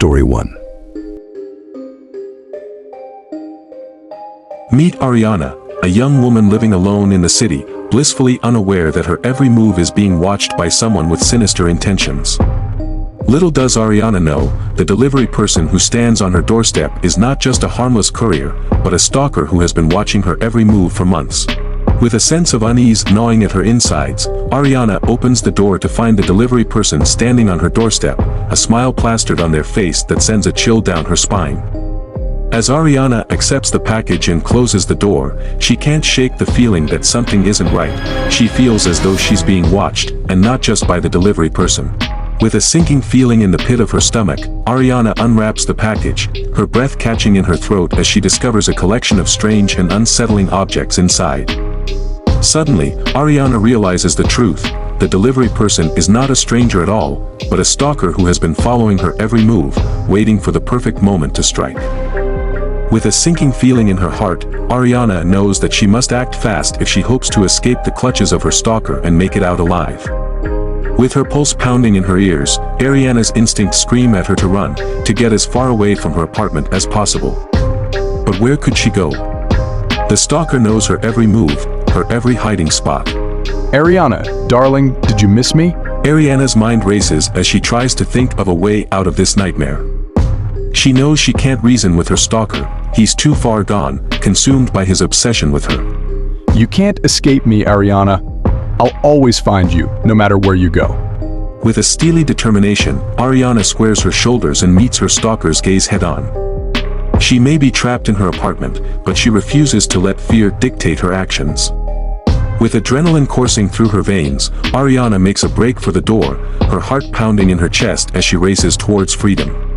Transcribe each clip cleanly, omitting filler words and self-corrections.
Story 1. Meet Ariana, a young woman living alone in the city, blissfully unaware that her every move is being watched by someone with sinister intentions. Little does Ariana know, the delivery person who stands on her doorstep is not just a harmless courier, but a stalker who has been watching her every move for months. With a sense of unease gnawing at her insides, Ariana opens the door to find the delivery person standing on her doorstep, a smile plastered on their face that sends a chill down her spine. As Ariana accepts the package and closes the door, she can't shake the feeling that something isn't right. She feels as though she's being watched, and not just by the delivery person. With a sinking feeling in the pit of her stomach, Ariana unwraps the package, her breath catching in her throat as she discovers a collection of strange and unsettling objects inside. Suddenly, Ariana realizes the truth. The delivery person is not a stranger at all, but a stalker who has been following her every move, waiting for the perfect moment to strike. With a sinking feeling in her heart, Ariana knows that she must act fast if she hopes to escape the clutches of her stalker and make it out alive. With her pulse pounding in her ears, Ariana's instincts scream at her to run, to get as far away from her apartment as possible. But where could she go? The stalker knows her every move, her every hiding spot. Ariana, darling, did you miss me? Ariana's mind races as she tries to think of a way out of this nightmare. She knows she can't reason with her stalker, he's too far gone, consumed by his obsession with her. You can't escape me, Ariana. I'll always find you, no matter where you go. With a steely determination, Ariana squares her shoulders and meets her stalker's gaze head-on. She may be trapped in her apartment, but she refuses to let fear dictate her actions. With adrenaline coursing through her veins, Ariana makes a break for the door, her heart pounding in her chest as she races towards freedom.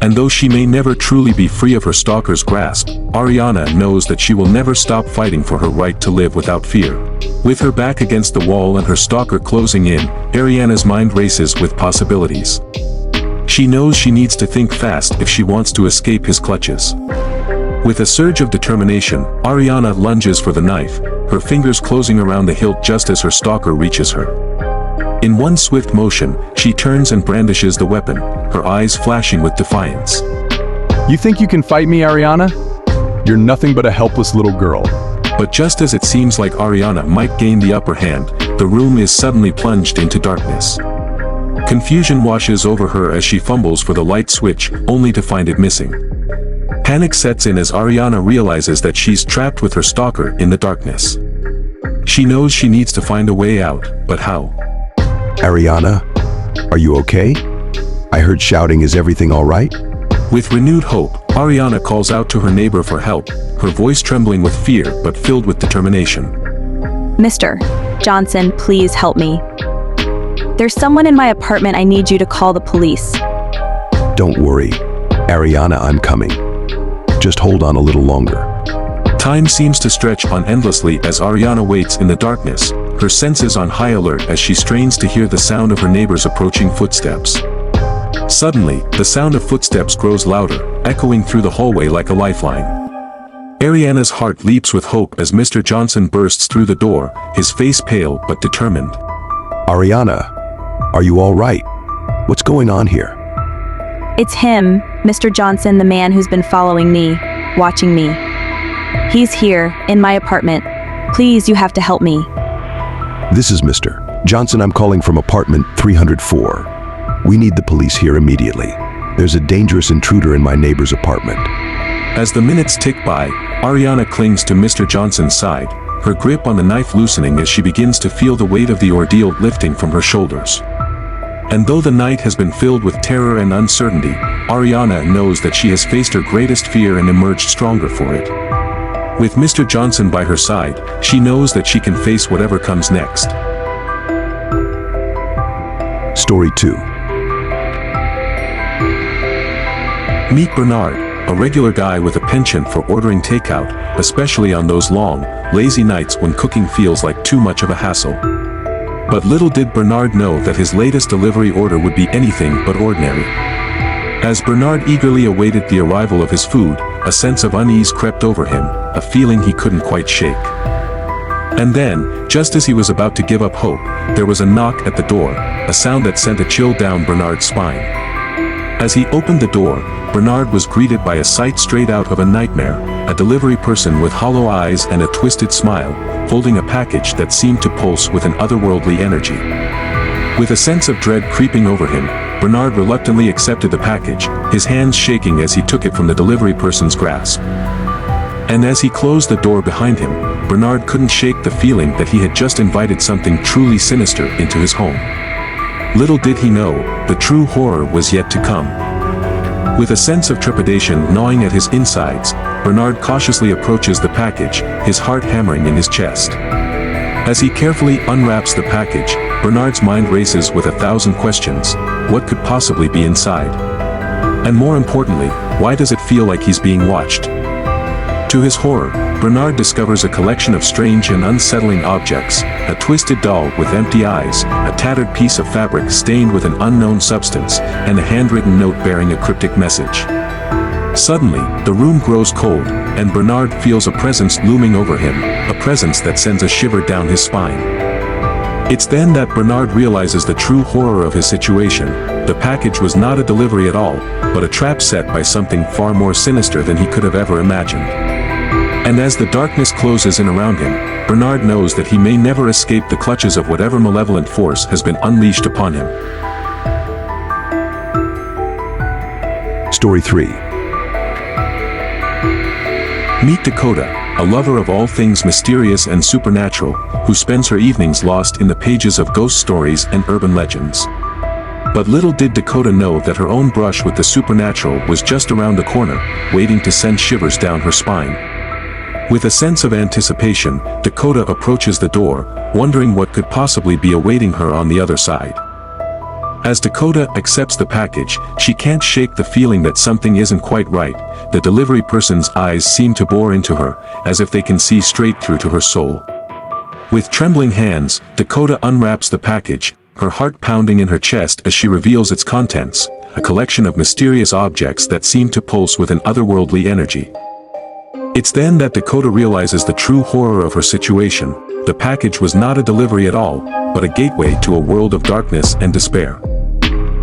And though she may never truly be free of her stalker's grasp, Ariana knows that she will never stop fighting for her right to live without fear. With her back against the wall and her stalker closing in, Ariana's mind races with possibilities. She knows she needs to think fast if she wants to escape his clutches. With a surge of determination, Ariana lunges for the knife, her fingers closing around the hilt just as her stalker reaches her. In one swift motion, she turns and brandishes the weapon, her eyes flashing with defiance. You think you can fight me, Ariana? You're nothing but a helpless little girl. But just as it seems like Ariana might gain the upper hand, the room is suddenly plunged into darkness. Confusion washes over her as she fumbles for the light switch, only to find it missing. Panic sets in as Ariana realizes that she's trapped with her stalker in the darkness. She knows she needs to find a way out, but how? Ariana, are you okay? I heard shouting. Is everything all right? With renewed hope, Ariana calls out to her neighbor for help, her voice trembling with fear but filled with determination. Mr. Johnson, please help me. There's someone in my apartment. I need you to call the police. Don't worry, Ariana, I'm coming. Just hold on a little longer. Time seems to stretch on endlessly as Ariana waits in the darkness, her senses on high alert as she strains to hear the sound of her neighbor's approaching footsteps. Suddenly, the sound of footsteps grows louder, echoing through the hallway like a lifeline. Ariana's heart leaps with hope as Mr. Johnson bursts through the door, his face pale but determined. Ariana, are you all right? What's going on here? It's him, Mr. Johnson, the man who's been following me, watching me. He's here, in my apartment. Please, you have to help me. This is Mr. Johnson. I'm calling from apartment 304. We need the police here immediately. There's a dangerous intruder in my neighbor's apartment. As the minutes tick by, Ariana clings to Mr. Johnson's side, her grip on the knife loosening as she begins to feel the weight of the ordeal lifting from her shoulders. And though the night has been filled with terror and uncertainty, Ariana knows that she has faced her greatest fear and emerged stronger for it. With Mr. Johnson by her side, she knows that she can face whatever comes next. Story 2. Meet Bernard, a regular guy with a penchant for ordering takeout, especially on those long, lazy nights when cooking feels like too much of a hassle. But little did Bernard know that his latest delivery order would be anything but ordinary. As Bernard eagerly awaited the arrival of his food, a sense of unease crept over him, a feeling he couldn't quite shake. And then, just as he was about to give up hope, there was a knock at the door, a sound that sent a chill down Bernard's spine. As he opened the door, Bernard was greeted by a sight straight out of a nightmare, a delivery person with hollow eyes and a twisted smile, holding a package that seemed to pulse with an otherworldly energy. With a sense of dread creeping over him, Bernard reluctantly accepted the package, his hands shaking as he took it from the delivery person's grasp. And as he closed the door behind him, Bernard couldn't shake the feeling that he had just invited something truly sinister into his home. Little did he know, the true horror was yet to come. With a sense of trepidation gnawing at his insides, Bernard cautiously approaches the package, his heart hammering in his chest. As he carefully unwraps the package, Bernard's mind races with 1,000 questions. What could possibly be inside? And more importantly, why does it feel like he's being watched? To his horror, Bernard discovers a collection of strange and unsettling objects, a twisted doll with empty eyes, a tattered piece of fabric stained with an unknown substance, and a handwritten note bearing a cryptic message. Suddenly, the room grows cold, and Bernard feels a presence looming over him, a presence that sends a shiver down his spine. It's then that Bernard realizes the true horror of his situation. The package was not a delivery at all, but a trap set by something far more sinister than he could have ever imagined. And as the darkness closes in around him, Bernard knows that he may never escape the clutches of whatever malevolent force has been unleashed upon him. Story 3. Meet Dakota, a lover of all things mysterious and supernatural, who spends her evenings lost in the pages of ghost stories and urban legends. But little did Dakota know that her own brush with the supernatural was just around the corner, waiting to send shivers down her spine. With a sense of anticipation, Dakota approaches the door, wondering what could possibly be awaiting her on the other side. As Dakota accepts the package, she can't shake the feeling that something isn't quite right. The delivery person's eyes seem to bore into her, as if they can see straight through to her soul. With trembling hands, Dakota unwraps the package, her heart pounding in her chest as she reveals its contents, a collection of mysterious objects that seem to pulse with an otherworldly energy. It's then that Dakota realizes the true horror of her situation. The package was not a delivery at all, but a gateway to a world of darkness and despair.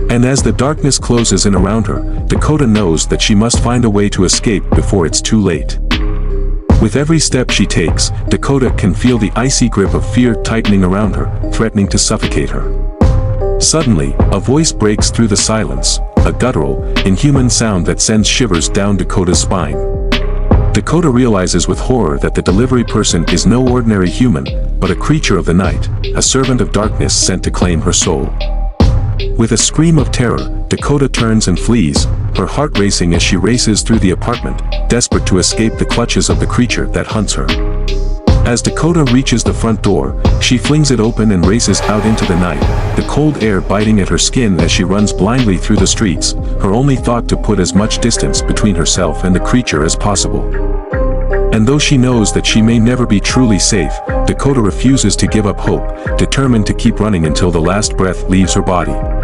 And as the darkness closes in around her, Dakota knows that she must find a way to escape before it's too late. With every step she takes, Dakota can feel the icy grip of fear tightening around her, threatening to suffocate her. Suddenly, a voice breaks through the silence, a guttural, inhuman sound that sends shivers down Dakota's spine. Dakota realizes with horror that the delivery person is no ordinary human, but a creature of the night, a servant of darkness sent to claim her soul. With a scream of terror, Dakota turns and flees, her heart racing as she races through the apartment, desperate to escape the clutches of the creature that hunts her. As Dakota reaches the front door, she flings it open and races out into the night, the cold air biting at her skin as she runs blindly through the streets, her only thought to put as much distance between herself and the creature as possible. And though she knows that she may never be truly safe, Dakota refuses to give up hope, determined to keep running until the last breath leaves her body.